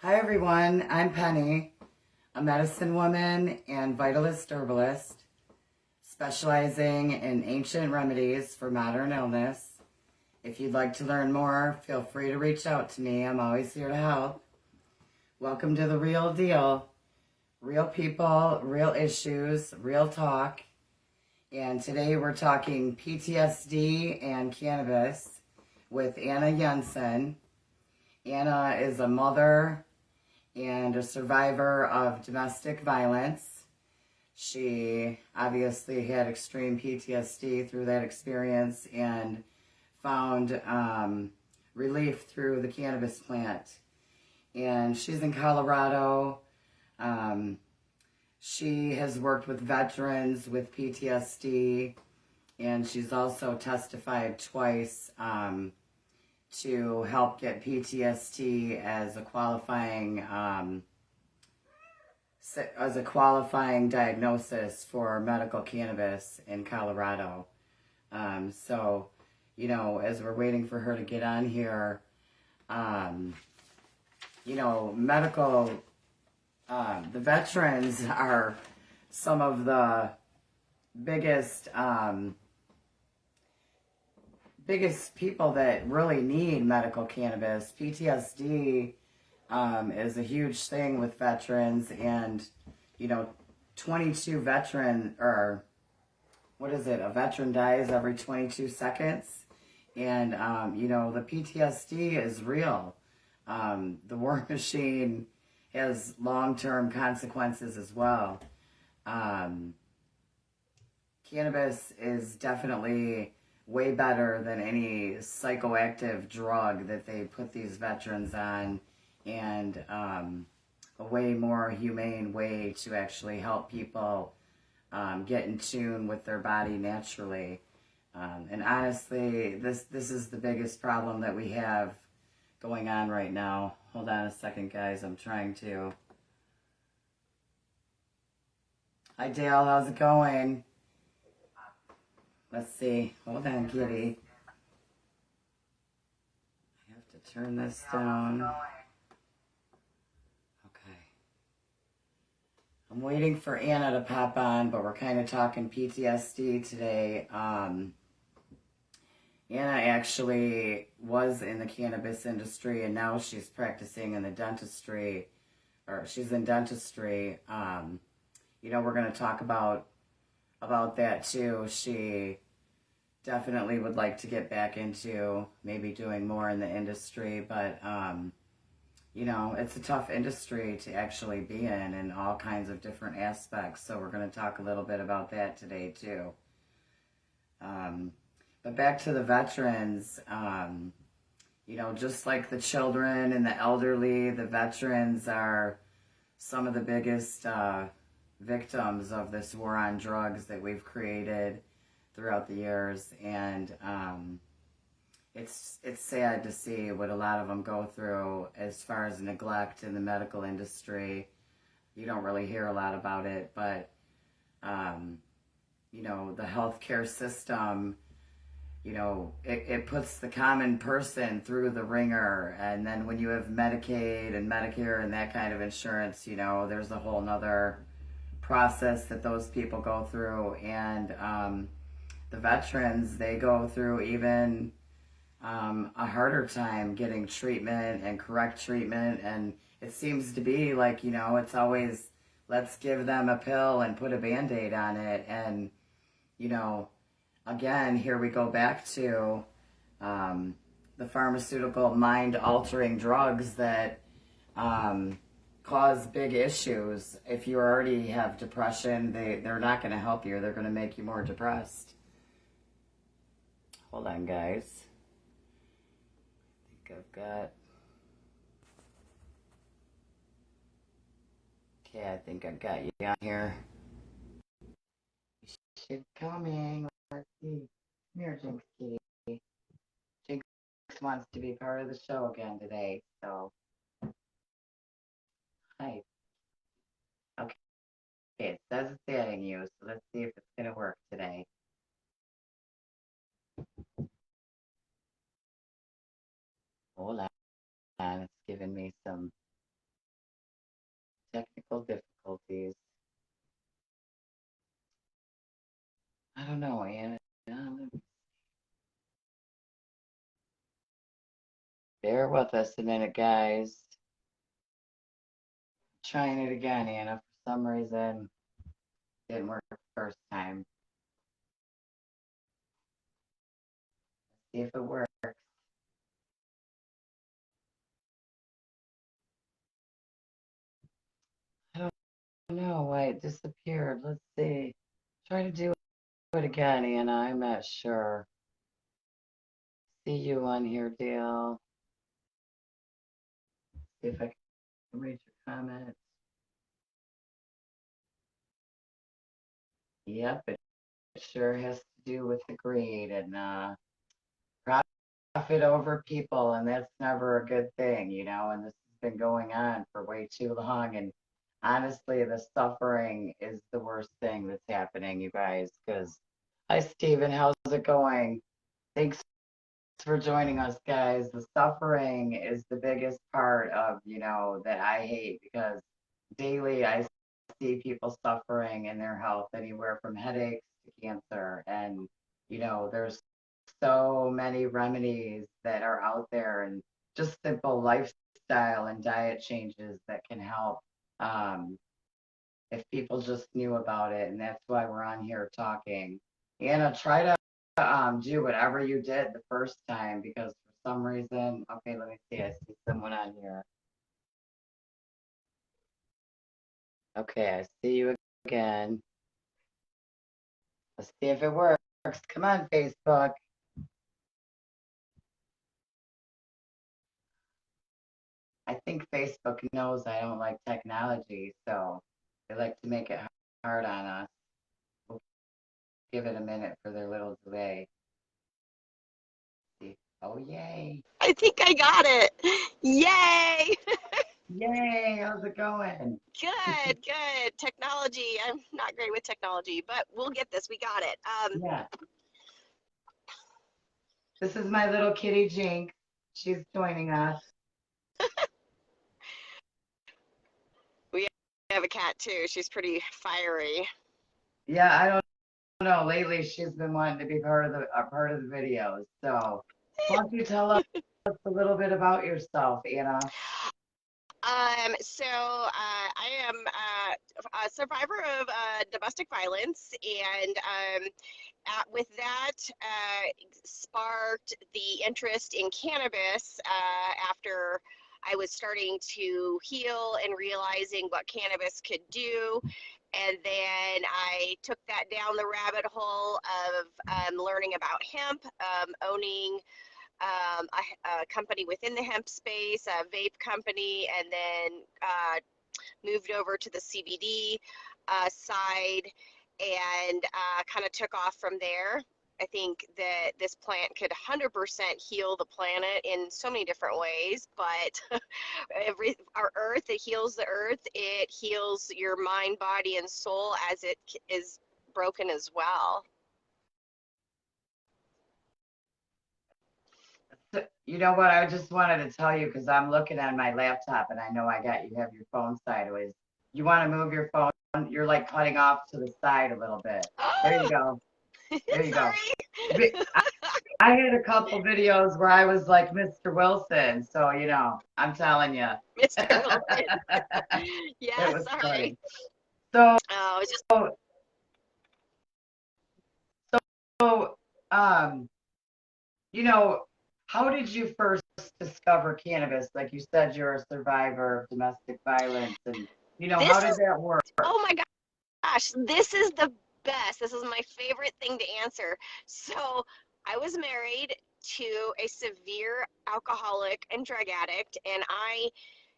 Hi everyone, I'm Penny, a medicine woman and vitalist herbalist, specializing in ancient remedies for modern illness. If you'd like to learn more, feel free to reach out to me. I'm always here to help. Welcome to The Real Deal. Real people, real issues, real talk. And today we're talking PTSD and cannabis with Anna Jensen. Anna is a mother and a survivor of domestic violence. She obviously had extreme PTSD through that experience and found relief through the cannabis plant. And she's in Colorado. She has worked with veterans with PTSD, and she's also testified twice to help get PTSD as a qualifying diagnosis for medical cannabis in Colorado. So, as we're waiting for her to get on here, the veterans are some of the biggest people that really need medical cannabis. PTSD is a huge thing with veterans, and 22 veteran, or what is it? A veteran dies every 22 seconds, and the PTSD is real. The war machine has long-term consequences as well. Cannabis is definitely way better than any psychoactive drug that they put these veterans on, and a way more humane way to actually help people get in tune with their body naturally. And honestly, this is the biggest problem that we have going on right now. Hold on a second, guys. I'm trying to... Hi, Dale. How's it going? Let's see. Hold on, kitty. I have to turn this down. Okay. I'm waiting for Anna to pop on, but we're kind of talking PTSD today. Anna actually was in the cannabis industry, and now she's practicing in the dentistry, or she's in dentistry. We're going to talk about that too. She definitely would like to get back into maybe doing more in the industry, but it's a tough industry to actually be in all kinds of different aspects. So we're going to talk a little bit about that today too. But back to the veterans, just like the children and the elderly, the veterans are some of the biggest victims of this war on drugs that we've created throughout the years. And it's sad to see what a lot of them go through as far as neglect in the medical industry. You don't really hear a lot about it, but the healthcare system, it puts the common person through the ringer. And then when you have Medicaid and Medicare and that kind of insurance, there's a whole nother process that those people go through. And the veterans, they go through even a harder time getting treatment and correct treatment. And it seems to be like, it's always, let's give them a pill and put a Band-Aid on it. And, again, here we go back to the pharmaceutical mind-altering drugs that cause big issues. If you already have depression, they're not going to help you. They're going to make you more depressed. Hold on, guys. I think I've got... Okay, I think I've got you on here. She's coming. Let's see. Come here, Jinx Kitty. Jinx wants to be part of the show again today, so... Hi. Okay, it says it's adding you, so let's see if it's going to work today. Hold on. It's giving me some technical difficulties. I don't know, Anna. Bear with us a minute, guys. Trying it again, Anna. For some reason, didn't work the first time. See if it works. I don't know why it disappeared. Let's see. Try to do it again, Anna. I'm not sure. See you on here, Dale. See if I can read your comments. Yep, it sure has to do with the greed and profit over people, and that's never a good thing, you know. And this has been going on for way too long. And honestly, the suffering is the worst thing that's happening, you guys. Because, hi, Stephen, how's it going? Thanks for joining us, guys. The suffering is the biggest part of, you know, that I hate, because daily I see people suffering in their health, anywhere from headaches to cancer. And, you know, there's so many remedies that are out there, and just simple lifestyle and diet changes that can help, if people just knew about it. And that's why we're on here talking. Anna, try to do whatever you did the first time, because for some reason, okay, let me see. I see someone on here. Okay, I see you again. Let's see if it works. Come on, Facebook. I think Facebook knows I don't like technology, so they like to make it hard on us. We'll give it a minute for their little delay. See. Oh, yay. I think I got it. Yay! Yay, how's it going? Good, good. Technology. I'm not great with technology, but we'll get this. We got it. Yeah. This is my little kitty Jink. She's joining us. We have a cat too. She's pretty fiery. Yeah, I don't know. Lately, she's been wanting to be part of the videos. So, why don't you tell us a little bit about yourself, Anna? I am a survivor of domestic violence, and with that, sparked the interest in cannabis after I was starting to heal and realizing what cannabis could do. And then I took that down the rabbit hole of learning about hemp, owning a company within the hemp space, a vape company, and then moved over to the CBD side, and kind of took off from there. I think that this plant could 100% heal the planet in so many different ways, but our earth, it heals the earth, it heals your mind, body, and soul as it is broken as well. So, you know what? I just wanted to tell you, because I'm looking on my laptop and I know I got you have your phone sideways. You want to move your phone? You're like cutting off to the side a little bit. There you go. There you go. I had a couple videos where I was like Mr. Wilson, so you know, I'm telling you. Mr. Wilson. Yeah, It was sorry. funny. So, It's just so, you know, how did you first discover cannabis? Like you said, you're a survivor of domestic violence, and you know, how did that work? oh my gosh, this is the best. This is my favorite thing to answer. So I was married to a severe alcoholic and drug addict, and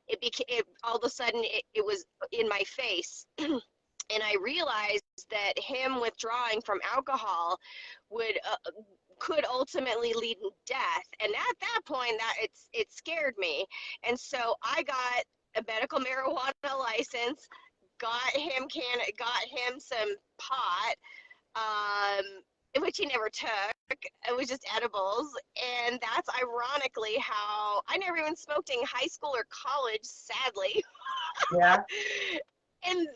it became, all of a sudden it was in my face. And I realized that him withdrawing from alcohol would could ultimately lead to death. And at that point, it scared me. And so I got a medical marijuana license, got him some pot, which he never took. It was just edibles. And that's ironically how I never even smoked in high school or college, sadly. Yeah. and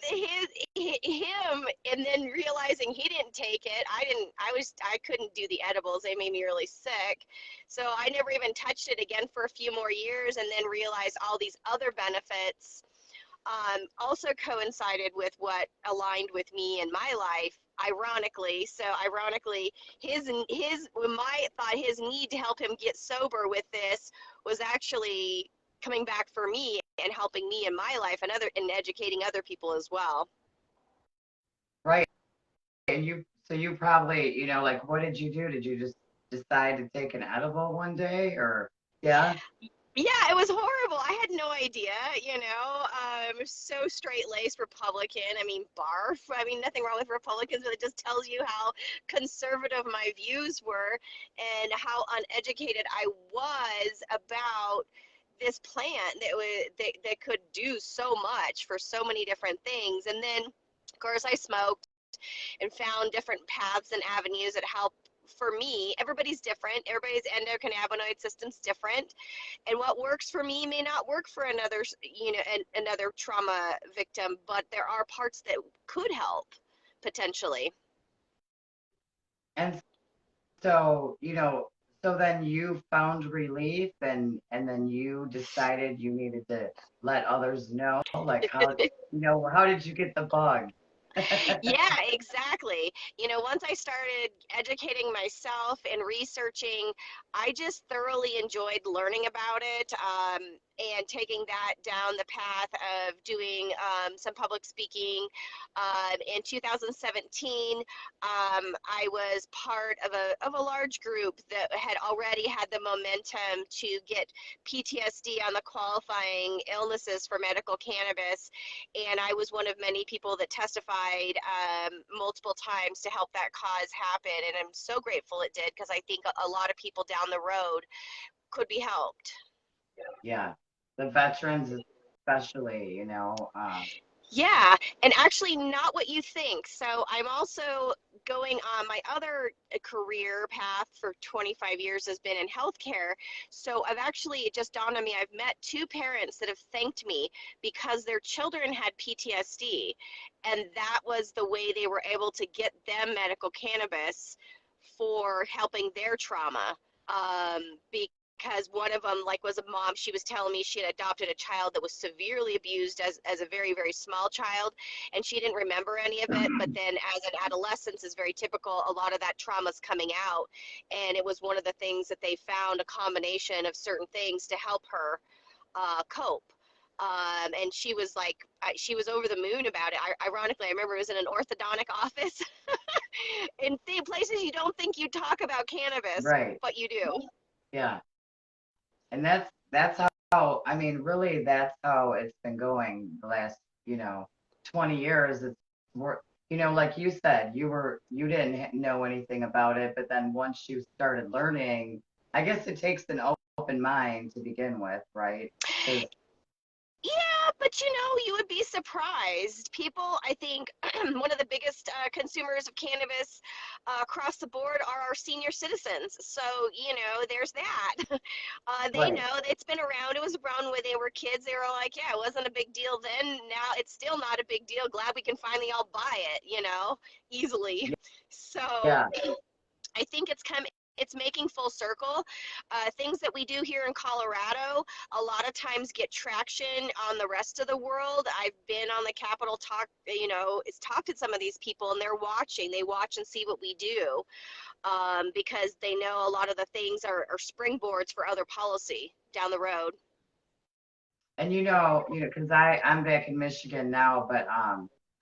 him, and then realizing he didn't take it. I couldn't do the edibles. They made me really sick. So I never even touched it again for a few more years, and then realized all these other benefits also coincided with what aligned with me in my life, ironically. So ironically, when my thought his need to help him get sober with this was actually coming back for me and helping me in my life and educating other people as well. Right. And so you probably, like, what did you do? Did you just decide to take an edible one day or, yeah? Yeah, it was horrible. I had no idea, so straight-laced Republican. I mean, barf. I mean, nothing wrong with Republicans, but it just tells you how conservative my views were and how uneducated I was about this plant that could do so much for so many different things. And then, of course, I smoked and found different paths and avenues that help for me. Everybody's different. Everybody's endocannabinoid system's different, and what works for me may not work for another, another trauma victim. But there are parts that could help potentially. And so, so then you found relief and then you decided you needed to let others know, like how did you get the bug? Yeah, exactly. Once I started educating myself and researching, I just thoroughly enjoyed learning about it, and taking that down the path of doing some public speaking. In 2017, I was part of a large group that had already had the momentum to get PTSD on the qualifying illnesses for medical cannabis, and I was one of many people that testified multiple times to help that cause happen. And I'm so grateful it did, because I think a lot of people down the road could be helped. Yeah. The veterans especially, Yeah, and actually not what you think. So I'm also going on my other career path for 25 years has been in healthcare. So I've actually, it just dawned on me, I've met two parents that have thanked me because their children had PTSD. And that was the way they were able to get them medical cannabis for helping their trauma. Because one of them, like, was a mom. She was telling me she had adopted a child that was severely abused as a very, very small child, and she didn't remember any of it. But then as an adolescence is very typical, a lot of that trauma's coming out, and it was one of the things that they found, a combination of certain things to help her cope. And she was like, she was over the moon about it. Ironically, I remember it was in an orthodontic office in places you don't think you talk about cannabis, right. but you do. Yeah. And that's how, I mean, really that's how it's been going the last, 20 years. It's more, like you said, you didn't know anything about it, but then once you started learning, I guess it takes an open mind to begin with, right? Because Yeah, but you would be surprised. People, I think, one of the biggest consumers of cannabis across the board are our senior citizens. So, there's that. They right. know it's been around. It was around when they were kids. They were like, yeah, it wasn't a big deal then. Now it's still not a big deal. Glad we can finally all buy it, easily. So, Yeah. I think it's making full circle. Things that we do here in Colorado a lot of times get traction on the rest of the world. I've been on the Capitol talk, it's talked to some of these people, and they're watching. They watch and see what we do, because they know a lot of the things are springboards for other policy down the road. And because I'm back in Michigan now, but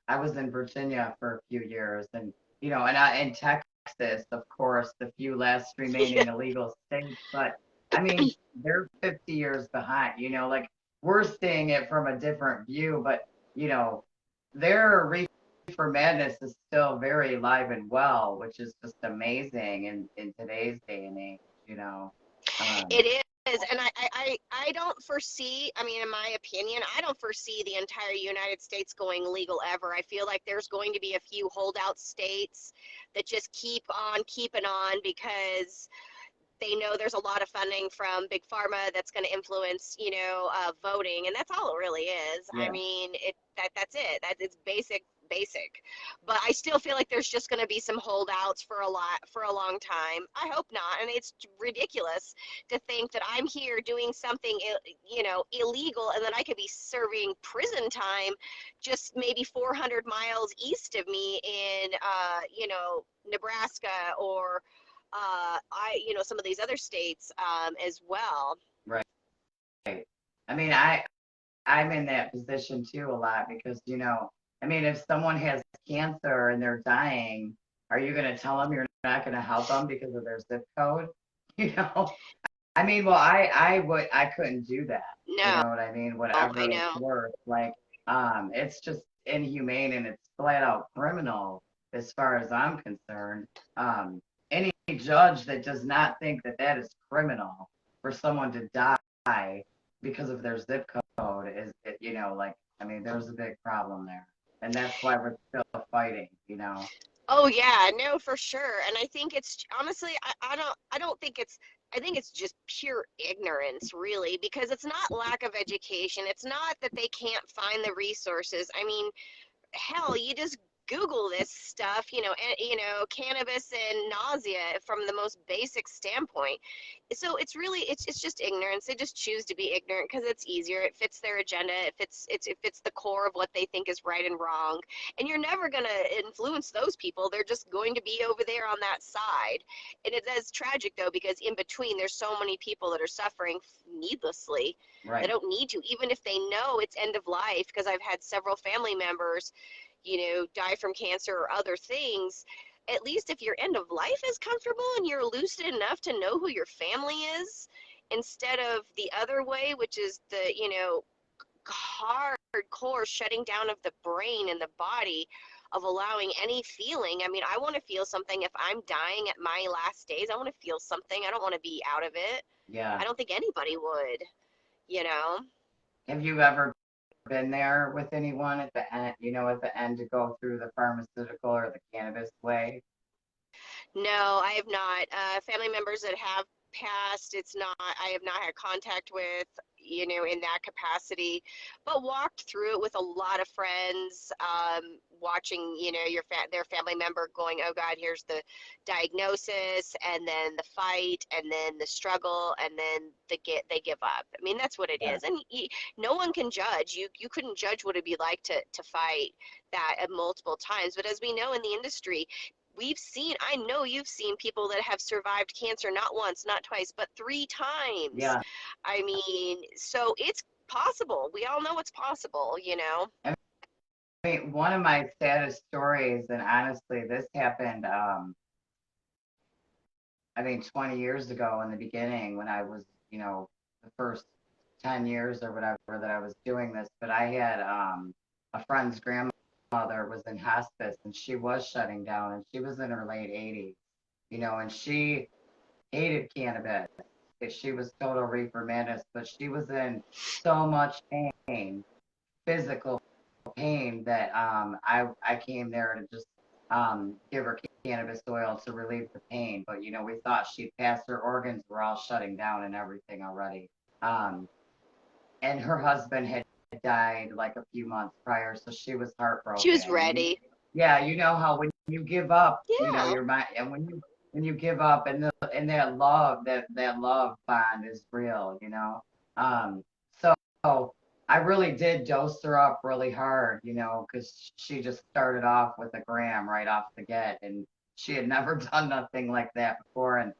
I was in Virginia for a few years, and and in Texas, of course, the few last Yeah. remaining illegal states. But I mean, they're 50 years behind. Like we're seeing it from a different view, but their reefer madness is still very alive and well, which is just amazing in today's day and age. Um, It is, and I don't foresee, I mean, in my opinion, I don't foresee the entire United States going legal ever. I feel like there's going to be a few holdout states that just keep on keeping on because they know there's a lot of funding from big pharma that's going to influence, voting, and that's all it really is. I Yeah. mean, that's it. It's basic. But I still feel like there's just going to be some holdouts for a long time. I hope not. And it's ridiculous to think that I'm here doing something, illegal, and that I could be serving prison time just maybe 400 miles east of me in, Nebraska, or some of these other states, as well. Right. I mean, I'm in that position too a lot because, I mean, if someone has cancer and they're dying, are you going to tell them you're not going to help them because of their zip code? You know, I mean, well, I couldn't do that. You No, know what I mean? I Whatever it's know. worth. Like, it's just inhumane and it's flat out criminal as far as I'm concerned. Any judge that does not think that that is criminal for someone to die because of their zip code is, like, I mean, there's a big problem there. And that's why we're still fighting. Oh yeah, no, for sure. And I think it's honestly, I don't think it's, I think it's just pure ignorance, really, because it's not lack of education. It's not that they can't find the resources. I mean, hell, you just Google this stuff, cannabis and nausea from the most basic standpoint. So it's really, it's just ignorance. They just choose to be ignorant because it's easier. It fits their agenda. It fits the core of what they think is right and wrong. And you're never gonna influence those people. They're just going to be over there on that side. And it is tragic though, because in between there's so many people that are suffering needlessly. They Right. don't need to, even if they know it's end of life. Because I've had several family members, die from cancer or other things. At least if your end of life is comfortable and you're lucid enough to know who your family is, instead of the other way, which is the, hardcore shutting down of the brain and the body, of allowing any feeling. I mean, I want to feel something. If I'm dying at my last days, I want to feel something. I don't want to be out of it. Yeah. I don't think anybody would, you know? Have you ever been there with anyone at the end, at the end to go through the pharmaceutical or the cannabis way? No, I have not. Family members that have passed, I have not had contact with, in that capacity, but walked through it with a lot of friends, watching, their family member going, oh God, here's the diagnosis, and then the fight, and then the struggle, and then they give up. I mean, that's what it Yeah. is. And no one can judge. You couldn't judge what it'd be like to fight that at multiple times. But as we know in the industry, I know you've seen people that have survived cancer not once, not twice, but 3 times. Yeah. I mean, so it's possible. We all know it's possible. I mean, one of my saddest stories, and honestly, this happened, I mean, 20 years ago in the beginning when I was, the first 10 years or whatever that I was doing this, but I had a friend's grandmother was in hospice and she was shutting down and she was in her late 80s, and she hated cannabis. She was total reefer madness, but she was in so much pain, physical pain, that I came there to just give her cannabis oil to relieve the pain. But we thought she'd passed, her organs were all shutting down and everything already. Um, and her husband had died like a few months prior, so she was She was heartbroken. And ready. yeah, you know how when you give up, Yeah. your mind, and when you give up, and that love bond is real. Um, so I really did dose her up really hard, because she just started off with a gram right off the get, and she had never done nothing like that before. And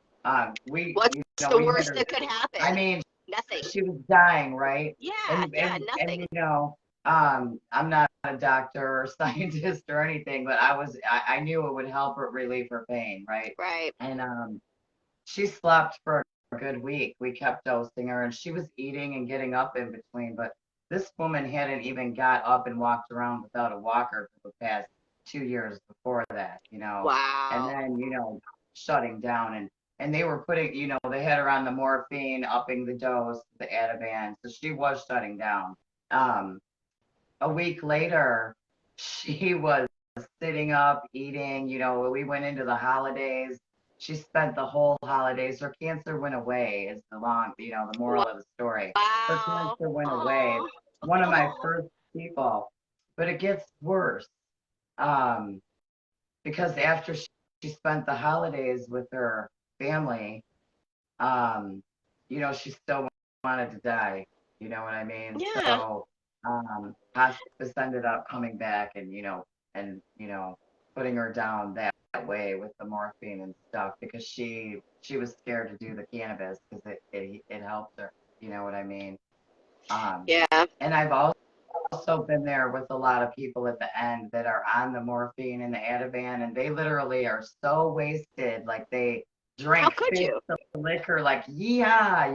we, What's the we had worst her. that could I happen? mean, Nothing. she was dying, right? Yeah, And yeah, and and nothing. I'm not a doctor or scientist or anything, but I knew it would help her relieve her pain, right? Right. And she slept for a good week. We kept dosing her, and she was eating and getting up in between. But this woman hadn't even got up and walked around without a walker for the past 2 years before that. And Wow. then shutting down, and they were putting, they had her on the morphine, upping the dose, the Ativan, so she was shutting down. Um, a week later, she was sitting up, eating. We went into the holidays. she spent the whole holidays. Her cancer went away. Is the long, the moral of the story. Her Wow. cancer went away. Oh. One of my first people, but it gets worse. Um, because after she spent the holidays with her family, um, she still wanted to die. You know what I mean? Yeah. So, hospice ended up coming back and, and, putting her down that way with the morphine and stuff because she was scared to do the cannabis because it helped her. You know what I mean? Um, Yeah. and I've also been there with a lot of people at the end that are on the morphine and the Ativan, and they literally are so wasted, like they How drank could fifth you? of liquor, like yeah,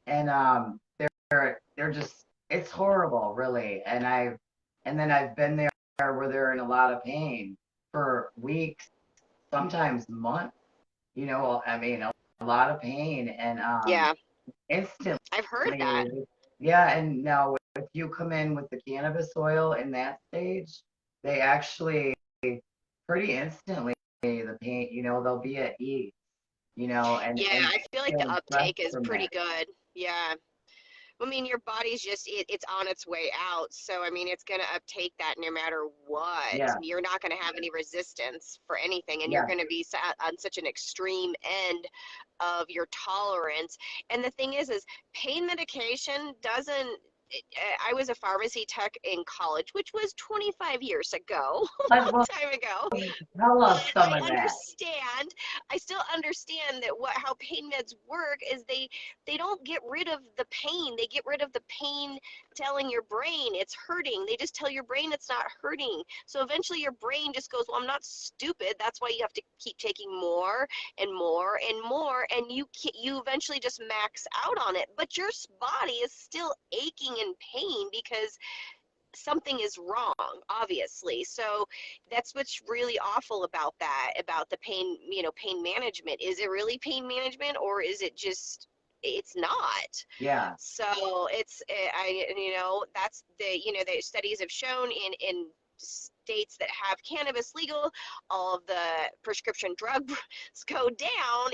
and they're just it's horrible, really. And then I've been there where they're in a lot of pain for weeks, sometimes months. I mean, a lot of pain, and Yeah. instantly. I've heard that. Yeah, and now if you come in with the cannabis oil in that stage, they actually pretty instantly the pain, they'll be at ease, Yeah, and I feel like the feeling stress uptake is from pretty that. good. Yeah. I mean, your body's just it's on its way out. So I mean, it's going to uptake that no matter what. Yeah, You're not going to have any resistance for anything, and you're yeah, going to be on such an extreme end of your tolerance. And the thing is pain medication doesn't. I was a pharmacy tech in college, which was 25 years ago, a long well, time ago. tell But us some of that. I still understand that how pain meds work is they don't get rid of the pain. They get rid of the pain telling your brain it's hurting. They just tell your brain it's not hurting. So eventually your brain just goes, well, I'm not stupid. That's why you have to keep taking more and more and more, and you eventually just max out on it. But your body is still aching in pain because something is wrong, obviously. So that's what's really awful about that, about the pain, pain management. Is it really pain management, or is it just, it's not? Yeah, So it's that's the studies have shown in states that have cannabis legal, all of the prescription drugs go down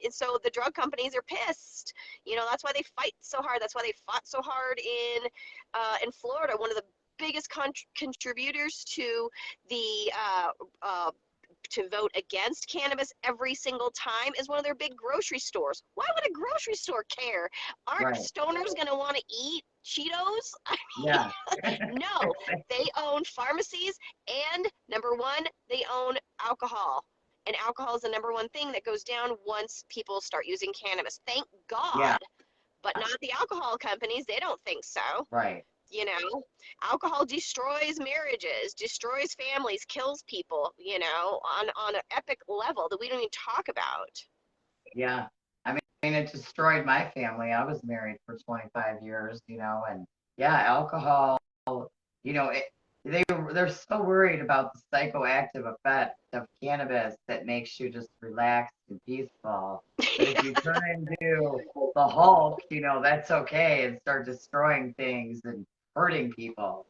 and so the drug companies are pissed. That's why they fight so hard. That's why they fought so hard in Florida. One of the biggest contributors to the to vote against cannabis every single time is one of their big grocery stores. Why would a grocery store care? Aren't right. stoners going to want to eat Cheetos? I Yeah, mean, no, they own pharmacies, and number one, they own alcohol. And alcohol is the number one thing that goes down once people start using cannabis. Thank yeah, God. But not the alcohol companies. They don't think so. right. You know, alcohol destroys marriages, destroys families, kills people, on an epic level that we don't even talk about. Yeah. I mean, it destroyed my family. I was married for 25 years, and yeah, alcohol, it, they're so worried about the psychoactive effect of cannabis that makes you just relaxed and peaceful. But if you turn into the Hulk, that's okay and start destroying things and hurting people,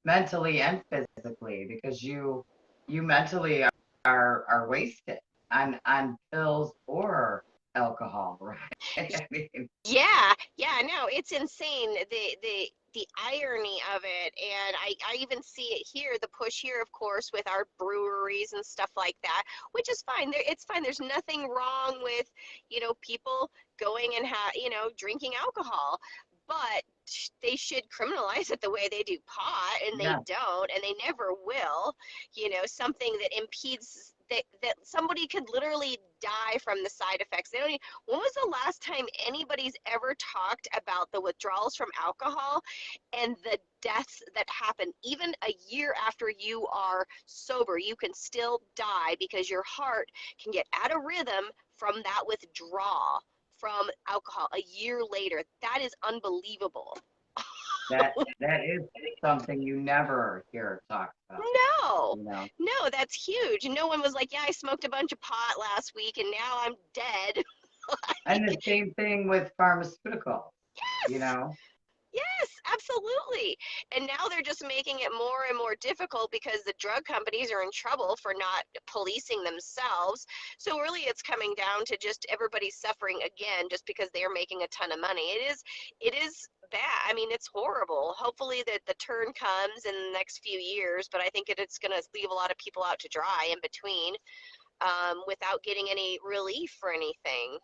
mentally and physically because you mentally are wasted on pills or alcohol, right? I mean, Yeah, yeah, no, it's insane. The irony of it, and I even see it here, the push here, of course, with our breweries and stuff like that, which is fine. It's fine. There's nothing wrong with, people going and drinking alcohol, but they should criminalize it the way they do pot, and they yeah, don't, and they never will. Something that impedes that somebody could literally die from the side effects. They don't even, when was the last time anybody's ever talked about the withdrawals from alcohol and the deaths that happen? Even a year after you are sober, you can still die because your heart can get out of rhythm from that withdrawal from alcohol a year later. That is unbelievable. that is something you never hear talked about, No, you know. no, that's huge. No one was like, yeah, I smoked a bunch of pot last week and now I'm dead. And the same thing with pharmaceuticals, you Yes, know. yes, Absolutely. And now they're just making it more and more difficult because the drug companies are in trouble for not policing themselves. So really it's coming down to just everybody suffering again just because they're making a ton of money. It is bad. I mean, it's horrible. Hopefully that the turn comes in the next few years, but I think it's going to leave a lot of people out to dry in between, without getting any relief or anything.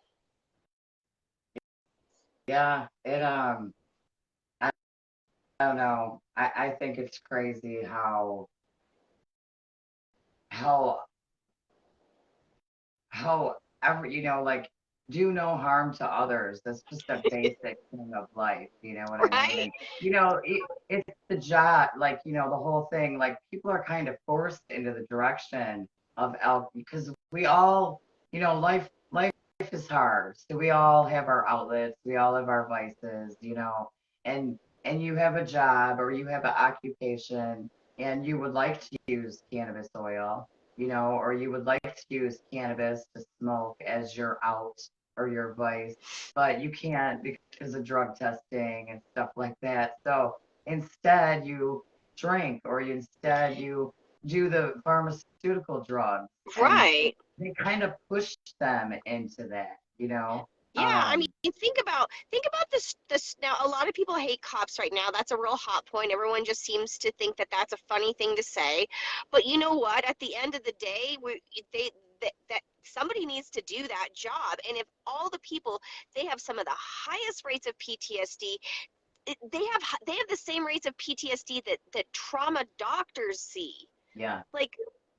Yeah, I don't know. I think it's crazy how however, like, do no harm to others. That's just a basic thing of life. You know what I mean? Right? And, it's the job, like, the whole thing, like, people are kind of forced into the direction of alcohol because we all, life is hard. So we all have our outlets, we all have our vices, and you have a job or you have an occupation and you would like to use cannabis oil, or you would like to use cannabis to smoke as your out or your vice, but you can't because of drug testing and stuff like that. So instead, you drink, or instead you do the pharmaceutical drugs, and Right. they kind of push them into that. Yeah, I mean, think about this now. A lot of people hate cops right now. That's a real hot point. Everyone just seems to think that that's a funny thing to say. But you know what? At the end of the day, that somebody needs to do that job. And if all the people, they have some of the highest rates of PTSD. They have the same rates of PTSD that trauma doctors see. Yeah, Like,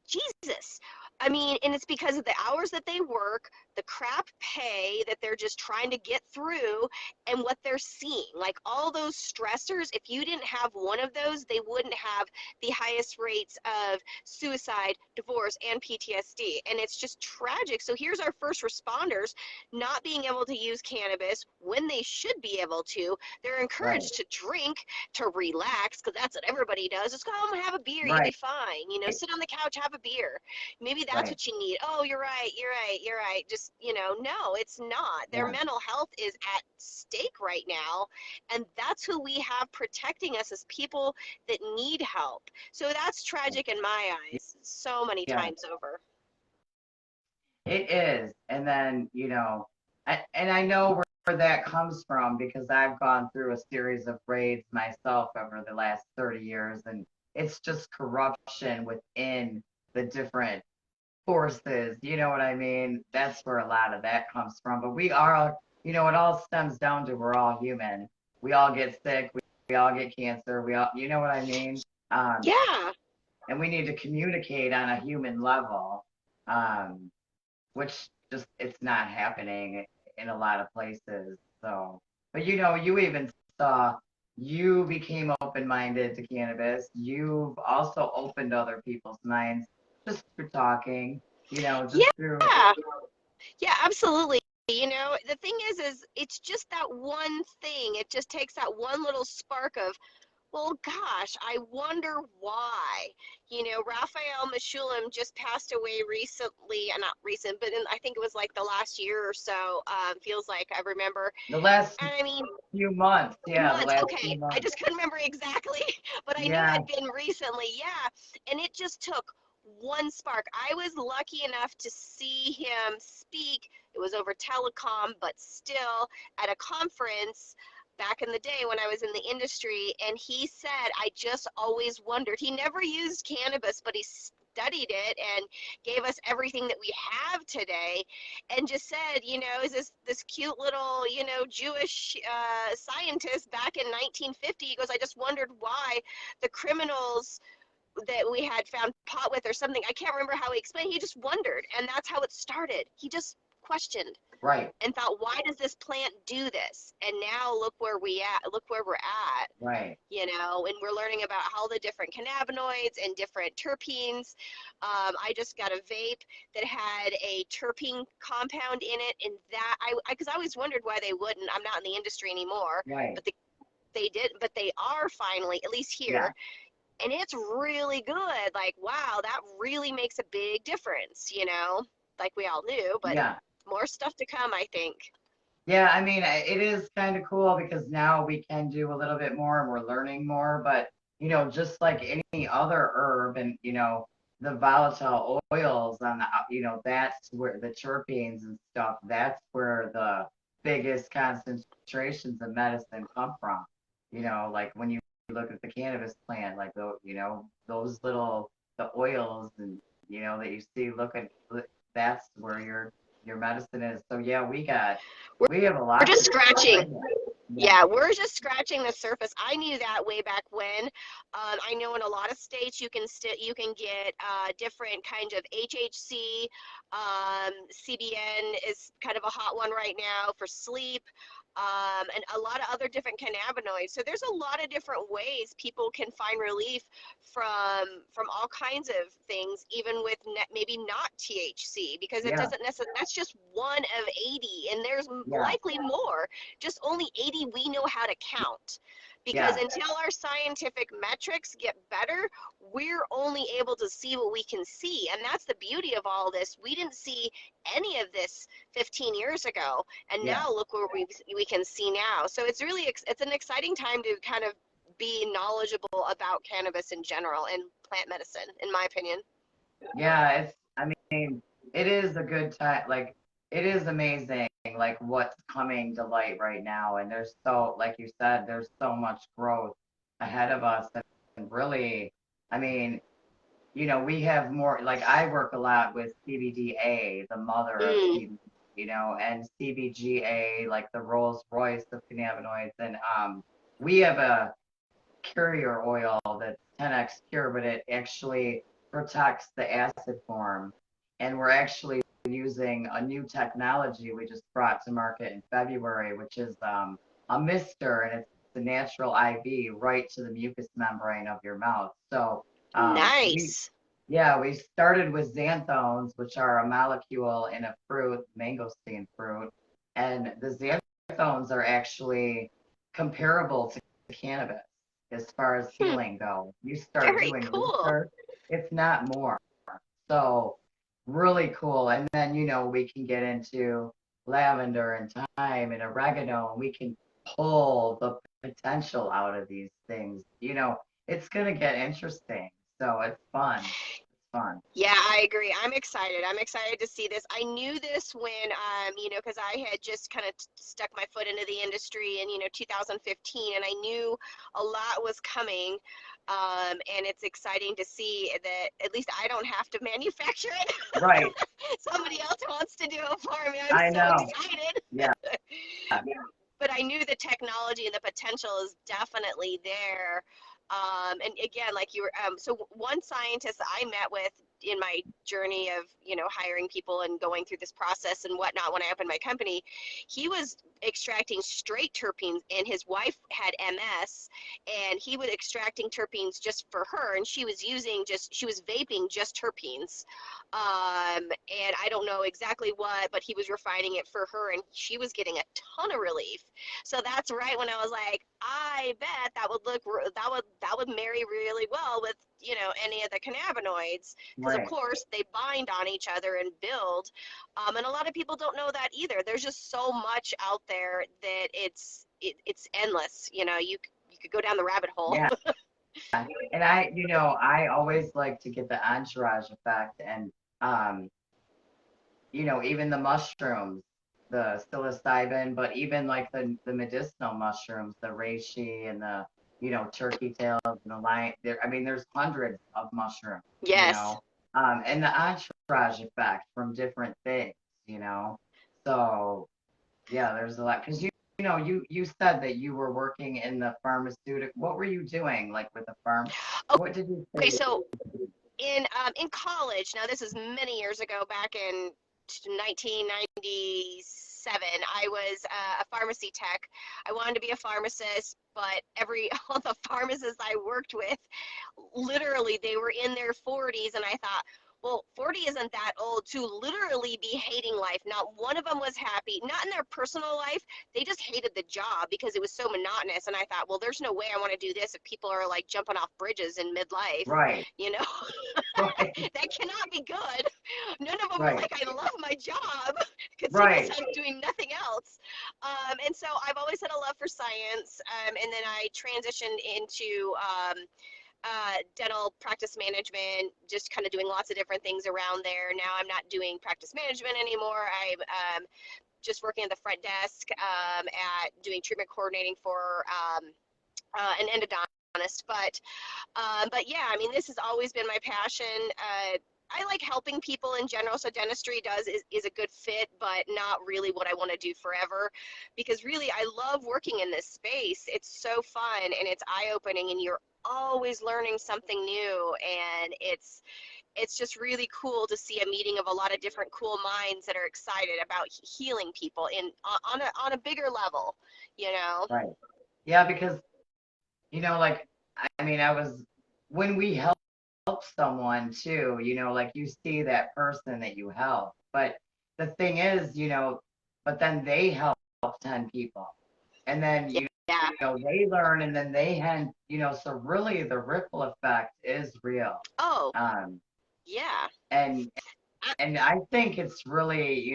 Jesus. I mean, and it's because of the hours that they work, the crap pay that they're just trying to get through, and what they're seeing. Like all those stressors, if you didn't have one of those, they wouldn't have the highest rates of suicide, divorce, and PTSD. And it's just tragic. So here's our first responders not being able to use cannabis when they should be able to. They're right, encouraged to drink, to relax, because that's what everybody does. Just go home and have a beer, you'll be right, fine. Sit on the couch, have a beer. Maybe that's right, what you need. Oh, you're right, you're right, you're right. Just, no, it's not. Their yeah, mental health is at stake right now. And that's who we have protecting us as people that need help. So that's tragic in my eyes, so many yeah. times over. It is. And then, and I know where that comes from because I've gone through a series of raids myself over the last 30 years, and it's just corruption within the different forces. You know what I mean? That's where a lot of that comes from. But we are, it all stems down to we're all human. We all get sick. We all get cancer. You know what I mean? Um, Yeah. and we need to communicate on a human level. Um, which just it's not happening in a lot of places. So, but you even saw you became open-minded to cannabis. You've also opened other people's minds just through talking, just through, Yeah. Yeah, absolutely. The thing is it's just that one thing. It just takes that one little spark of, well, gosh, I wonder why. Raphael Meshulam just passed away recently, not recent, but I think it was like the last year or so. Feels like I remember. the last And I mean, few months. Yeah, the months. last few Okay, I months. just couldn't remember exactly, but I knew it Yeah, had been recently. Yeah, and it just took one spark. I was lucky enough to see him speak. It was over telecom, but still at a conference back in the day when I was in the industry. And he said, I just always wondered. He never used cannabis, but he studied it and gave us everything that we have today, and just said, is this cute little, Jewish scientist back in 1950. He goes, I just wondered why the criminals that we had found pot with or something. I can't remember how he explained. He just wondered, and that's how it started. He just questioned right, and thought, why does this plant do this? And now look where we're at. right. And we're learning about all the different cannabinoids and different terpenes. I just got a vape that had a terpene compound in it, and that because I always wondered why they wouldn't. I'm not in the industry anymore, Right. but they did, but they are finally, at least Yeah. here, and it's really good. Like, wow, that really makes a big difference. Like we all knew, but Yeah. more stuff to come, I think. Yeah, I mean, it is kind of cool because now we can do a little bit more and we're learning more. But, just like any other herb and, the volatile oils on the, that's where the terpenes and stuff, that's where the biggest concentrations of medicine come from. Like when you look at the cannabis plant, like, those little, the oils and, that you see, that's where your medicine is. So yeah, We're, we have a we're lot just to scratching. learn. Yeah, Yeah, we're just scratching the surface. I knew that way back when. I know in a lot of states you can get different kinds of HHC. CBN is kind of a hot one right now for sleep, and a lot of other different cannabinoids. So there's a lot of different ways people can find relief from all kinds of things, even with maybe not THC, because it yeah, doesn't necessarily. That's just one of 80, and there's yeah, likely more, just only 80 we know how to count, because yeah, until our scientific metrics get better, we're only able to see what we can see. And that's the beauty of all this. We didn't see any of this 15 years ago, and yeah. now look where we can see now. So it's really it's an exciting time to kind of be knowledgeable about cannabis in general and plant medicine, in my opinion. Yeah, I mean, it is a good time. Like, it is amazing, like, what's coming to light right now. And like you said, there's so much growth ahead of us. And really, I mean, we have more, like, I work a lot with CBDA, the mother of Mm, CBD, and CBGA, like the Rolls Royce of cannabinoids. And we have a carrier oil that's 10x pure, but it actually protects the acid form. And we're actually using a new technology we just brought to market in February, which is a mister, and it's the natural IV right to the mucous membrane of your mouth. So we nice. yeah, we started with xanthones, which are a molecule in a fruit, mangosteen fruit, and the xanthones are actually comparable to cannabis as far as Hmm, healing go. You start very doing cool. research, it's not more. So really cool. And then, we can get into lavender and thyme and oregano, and we can pull the potential out of these things. It's going to get interesting. So it's fun. It's fun. Yeah, I agree. I'm excited. I'm excited to see this. I knew this when, because I had just kind of stuck my foot into the industry in, 2015, and I knew a lot was coming. And it's exciting to see that at least I don't have to manufacture it. Right. Somebody else wants to do it for me. I'm I so know. excited. Yeah. But I knew the technology and the potential is definitely there. And again, like you were, so one scientist that I met with in my journey of, hiring people and going through this process and whatnot when I opened my company, he was extracting straight terpenes, and his wife had MS, and he was extracting terpenes just for her, and she was vaping just terpenes. And I don't know exactly what, but he was refining it for her, and she was getting a ton of relief. So that's right when I was like, I bet that would marry really well with, any of the cannabinoids, because of Right. course they bind on each other and build. And a lot of people don't know that either. There's just so much out there that it's endless. You could go down the rabbit hole. Yeah. And I always like to get the entourage effect and, um, even the mushrooms, the psilocybin, but even like the medicinal mushrooms, the reishi and the, turkey tails and the lion. I mean, there's hundreds of mushrooms, Yes. and the entourage effect from different things, you know. So yeah, there's a lot because you said that you were working in the pharmaceutical. What were you doing like with the farm? What did you Okay, say? so in college, now this is many years ago, back in 1997, I was a pharmacy tech. I wanted to be a pharmacist, but all the pharmacists I worked with, literally they were in their 40s, and I thought, Well, 40 isn't that old to literally be hating life. Not one of them was happy, not in their personal life. They just hated the job because it was so monotonous. And I thought, well, there's no way I want to do this if people are like jumping off bridges in midlife, Right. you know? Right. That cannot be good. None of them were Right. like, I love my job. Could see Right. myself doing nothing else. And so I've always had a love for science. And then I transitioned into dental practice management, just kind of doing lots of different things around there. Now I'm not doing practice management anymore. I'm just working at the front desk at doing treatment coordinating for an endodontist. But yeah, I mean, this has always been my passion. I like helping people in general, so dentistry is a good fit, but not really what I want to do forever, because really I love working in this space. It's so fun and it's eye-opening, and you're always learning something new, and it's just really cool to see a meeting of a lot of different cool minds that are excited about healing people in on a bigger level, you know. Right. Yeah, because like I mean, I was when we help someone too, like you see that person that you help. But the thing is, but then they help 10 people. And then, Yeah. they learn and then they hand, so really the ripple effect is real. Oh, Um, yeah. and and I think it's really,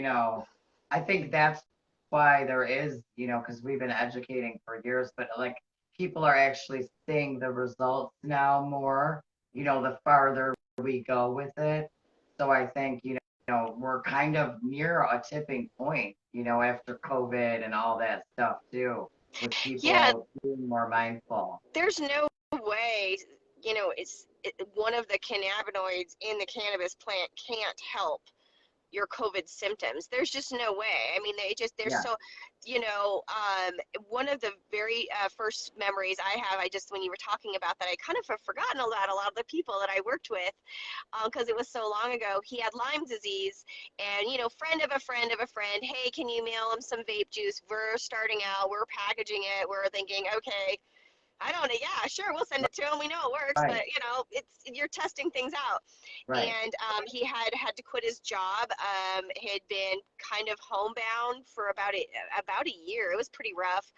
I think that's why there is, because we've been educating for years, but like people are actually seeing the results now more, the farther we go with it. So I think, we're kind of near a tipping point, after COVID and all that stuff too, with Yeah, people being more mindful. there's no way, one of the cannabinoids in the cannabis plant can't help your COVID symptoms. There's just no way. I mean, they're Yeah. so, one of the very first memories I have, when you were talking about that, I kind of have forgotten about a lot of the people that I worked with, because it was so long ago. He had Lyme disease, and, friend of a friend of a friend, hey, can you mail him some vape juice? We're starting out, we're packaging it, we're thinking, okay, I don't know. Yeah, sure, we'll send it to him. We know it works, but Right. you're testing things out. Right. And he had to quit his job. Had been kind of homebound for about a year. It was pretty rough.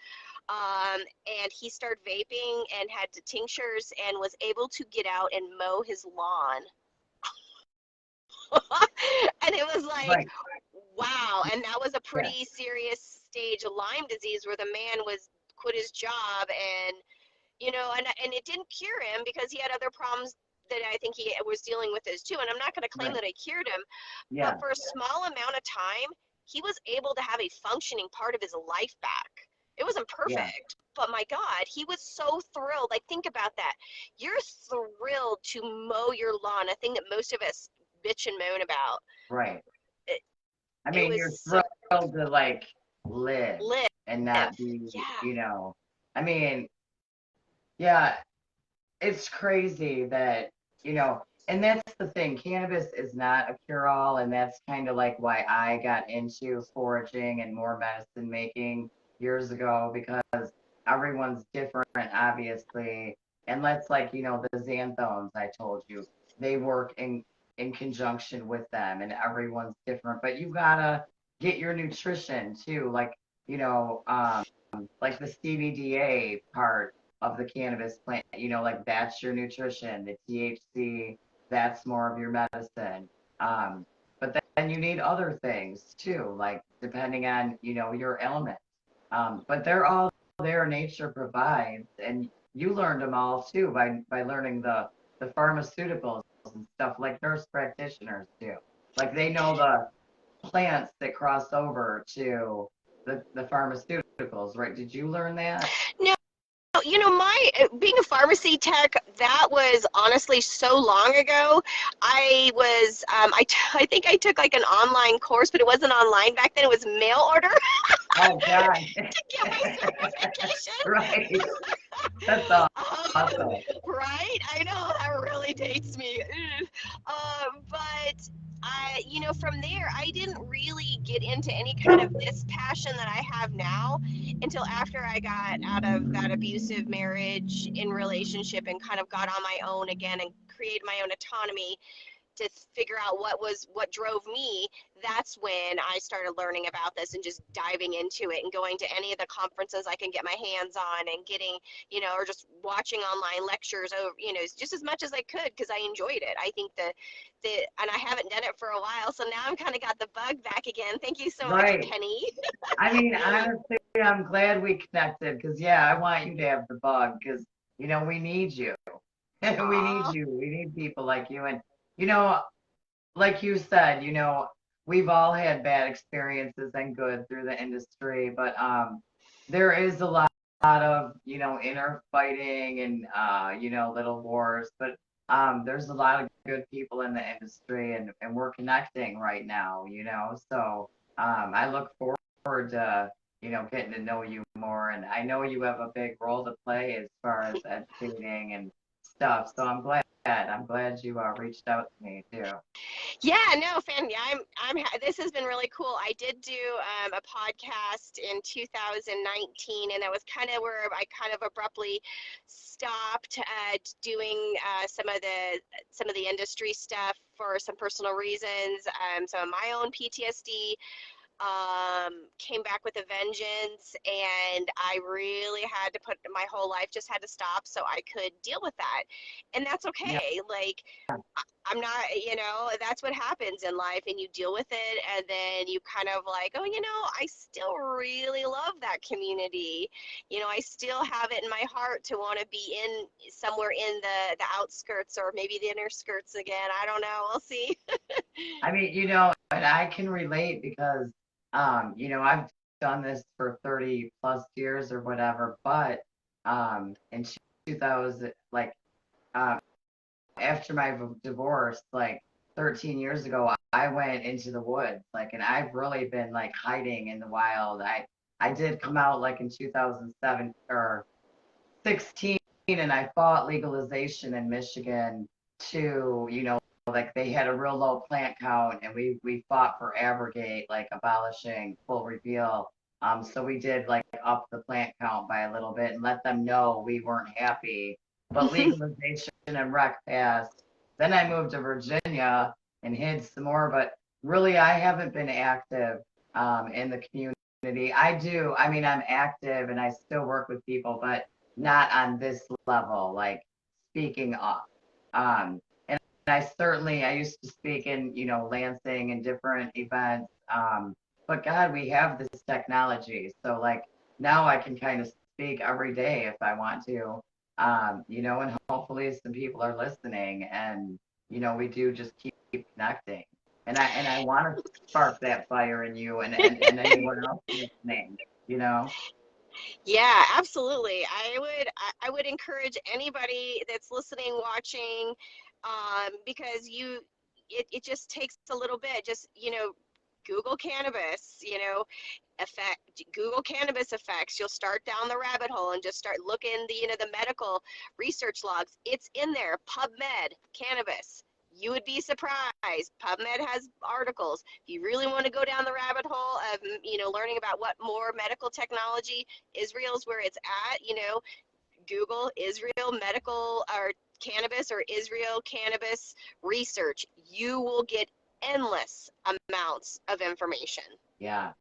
And he started vaping and had to tinctures and was able to get out and mow his lawn. And it was like, Right. wow. And that was a Yeah. pretty serious stage of Lyme disease where the man was quit his job, and and it didn't cure him because he had other problems that I think he was dealing with this too. And I'm not going to claim Right. that I cured him, but Yeah. for a small amount of time, he was able to have a functioning part of his life back. It wasn't Yeah. perfect, but my God, he was so thrilled. Like, think about that. You're thrilled to mow your lawn, a thing that most of us bitch and moan about. Right. It, I it mean, was you're so thrilled to like live live. and not be, Yeah. I mean, yeah, it's crazy that, and that's the thing. Cannabis is not a cure-all, and that's kind of like why I got into foraging and more medicine making years ago because everyone's different, obviously. And let's like, the xanthones I told you, they work in conjunction with them, and everyone's different. But you gotta get your nutrition too, like the CBDA part of the cannabis plant, like that's your nutrition. The THC, that's more of your medicine. But then you need other things too, like depending on, your ailment. But they're all there, nature provides, and you learned them all too by learning the pharmaceuticals and stuff like nurse practitioners do. Like they know the plants that cross over to the pharmaceuticals, right? Did you learn that? No, my being a pharmacy tech, that was honestly so long ago. I was, I think I took like an online course, but it wasn't online back then. It was mail order Oh God. to get my certification. Right. That's awesome. Right? I know that really dates me. But from there, I didn't really get into any kind of this passion that I have now until after I got out of that abusive marriage in relationship and kind of got on my own again and created my own autonomy to figure out what drove me, that's when I started learning about this and just diving into it and going to any of the conferences I can get my hands on and getting, or just watching online lectures over, just as much as I could because I enjoyed it. I think and I haven't done it for a while, so now I'm kind of got the bug back again. Thank you so much, Right. Penny. I mean, honestly, I'm glad we connected because, yeah, I want you to have the bug because, we need you. We need Aw. you. We need people like you. And, you know, like you said, we've all had bad experiences and good through the industry, but there is a lot of, inner fighting and little wars, but there's a lot of good people in the industry and we're connecting right now, So I look forward to, getting to know you more. And I know you have a big role to play as far as educating and stuff. So I'm glad. I'm glad you reached out to me too. Yeah, no, fan. Yeah, this has been really cool. I did do a podcast in 2019, and that was kind of where I kind of abruptly stopped doing some of the industry stuff for some personal reasons. So my own PTSD came back with a vengeance, and I really had to put my whole life just had to stop so I could deal with that, and that's Yeah. okay. Like I'm not, that's what happens in life, and you deal with it, and then you kind of like, oh, I still really love that community. I still have it in my heart to want to be in somewhere in the outskirts or maybe the inner skirts again. I don't know. We'll see. I mean, and I can relate because, I've done this for 30 plus years or whatever, but in 2000, like, um, after my divorce, like 13 years ago, I went into the woods, like, and I've really been like hiding in the wild. I did come out like in 2007 or 16 and I fought legalization in Michigan to, like they had a real low plant count and we fought for abrogate, like abolishing full repeal. So we did like up the plant count by a little bit and let them know we weren't happy. But legalization and rec passed. Then I moved to Virginia and hid some more, but really I haven't been active in the community. I mean, I'm active and I still work with people, but not on this level, like speaking up. And I used to speak in, Lansing and different events. But God, we have this technology. So like now I can kind of speak every day if I want to. And hopefully some people are listening and, we do just keep connecting. And I want to spark that fire in you and anyone else listening, you know? Yeah, absolutely. I would encourage anybody that's listening, watching, because it just takes a little bit. Just Google cannabis, effect. Google cannabis effects. You'll start down the rabbit hole and just start looking the medical research logs. It's in there. PubMed cannabis. You would be surprised. PubMed has articles. If you really want to go down the rabbit hole of, learning about what more medical technology, Israel's where it's at, Google Israel medical or cannabis or Israel cannabis research. You will get endless amounts of information. Yeah.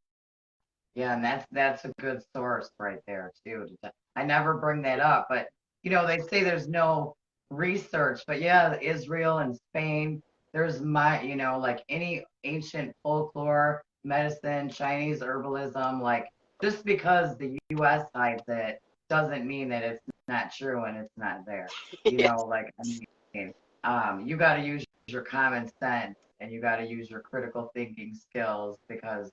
Yeah, and that's a good source right there too. I never bring that up, but they say there's no research, but yeah, Israel and Spain, there's like any ancient folklore, medicine, Chinese herbalism, like just because the US hides it doesn't mean that it's not true and it's not there. Yes. Like I mean, you got to use your common sense and you got to use your critical thinking skills because,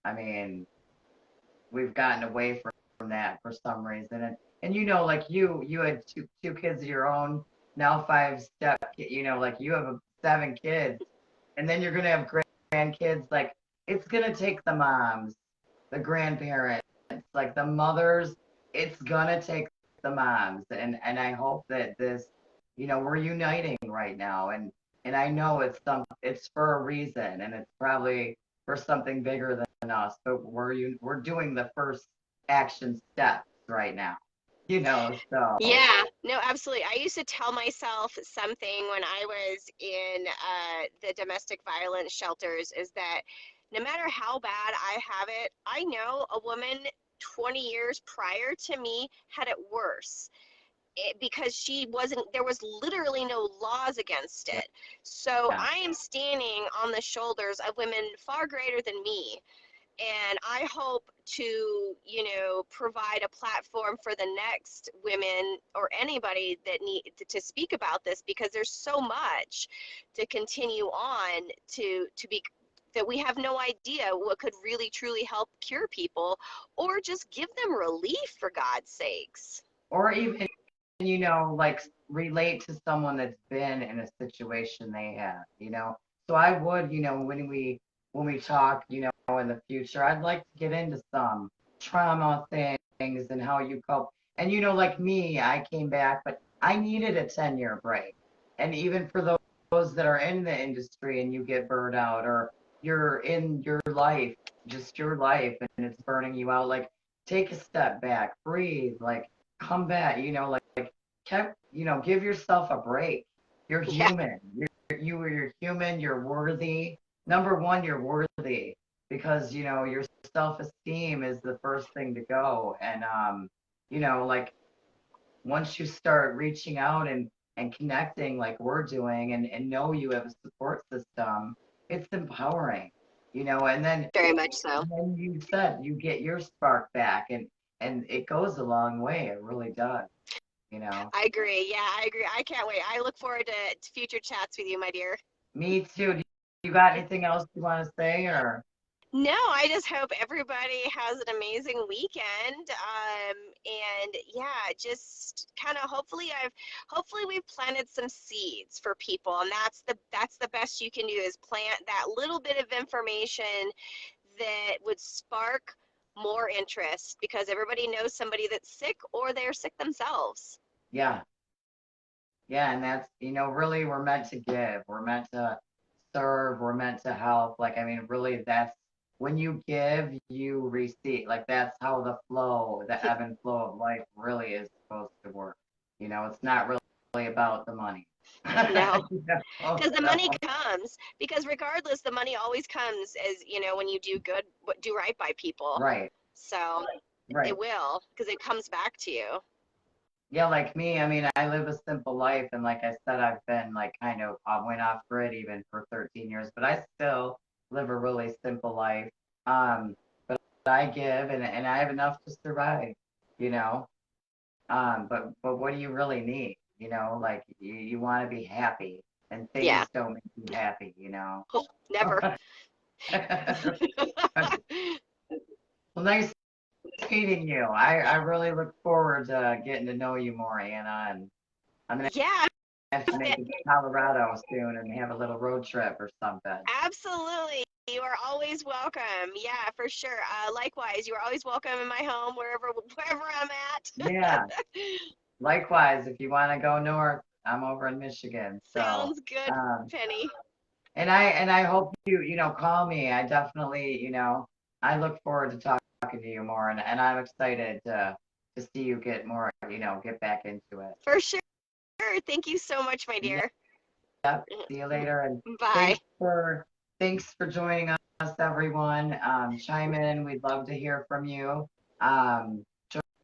I mean, we've gotten away from that for some reason. And like you had two kids of your own, now five step, like you have 7 kids, and then you're gonna have grandkids. Like it's gonna take the moms, the grandparents, like the mothers. It's gonna take the moms, and I hope that this, we're uniting right now, and I know it's for a reason, and it's probably for something bigger than us, but we're doing the first action steps right now. So. Yeah, no, absolutely. I used to tell myself something when I was in the domestic violence shelters is that no matter how bad I have it, I know a woman 20 years prior to me had it worse. Because she wasn't, there was literally no laws against it. So Yeah. I am standing on the shoulders of women far greater than me, and I hope to, provide a platform for the next women or anybody that need to speak about this, because there's so much to continue on to be, that we have no idea what could really truly help cure people or just give them relief, for God's sakes. Or even, like relate to someone that's been in a situation they have. So I would, when we talk, in the future, I'd like to get into some trauma things and how you cope. And like me, I came back, but I needed a 10-year break. And even for those that are in the industry and you get burned out, or you're in your life, just your life, and it's burning you out, like take a step back, breathe, like come back, give yourself a break. You're Yeah, human. You're human. You're worthy. Number one, you're worthy because your self-esteem is the first thing to go. And like once you start reaching out and connecting like we're doing, and know you have a support system, it's empowering. And then very much so. you said you get your spark back, and it goes a long way. It really does. you know. I agree. Yeah, I agree. I can't wait. I look forward to future chats with you, my dear. Me too. Do you got anything else you want to say, or? No, I just hope everybody has an amazing weekend. And yeah, just kind of hopefully we've planted some seeds for people, and that's the best you can do, is plant that little bit of information that would spark more interest, because everybody knows somebody that's sick or they're sick themselves. Yeah, yeah, and that's really we're meant to give. We're meant to serve. We're meant to help. Like I mean, really, that's when you give, you receive. Like that's how the ebb and flow of life really is supposed to work. It's not really about the money. No, because the money So, comes, because regardless, the money always comes, as when you do good, do right by people. right, So it right. will, because it comes back to you. Yeah, like me, I mean, I live a simple life, and like I said, I've been like kind of I went off grid even for 13 years, but I still live a really simple life. But I give, and I have enough to survive, you know. But what do you really need? Like you want to be happy, and Yeah. things don't make you happy. Oh, never. Well, nice meeting you. I really look forward to getting to know you more, Anna, and I'm gonna Yeah, have to make it to Colorado soon and have a little road trip or something. absolutely. You are always welcome. Yeah, for sure. Likewise, you are always welcome in my home, wherever I'm at. Yeah, likewise, if you want to go north, I'm over in Michigan. So, Sounds good, um, Penny. and I hope you call me. I definitely, I look forward to talking to you more, and I'm excited to see you get more, get back into it. For sure. Thank you so much, my Yeah, dear. see you later, and Bye. thanks for joining us, everyone. Chime in. We'd love to hear from you. Um,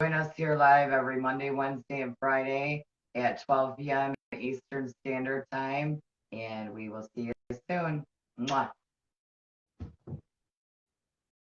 Join us here live every Monday, Wednesday, and Friday at 12 p.m. Eastern Standard Time, and we will see you soon. Mwah.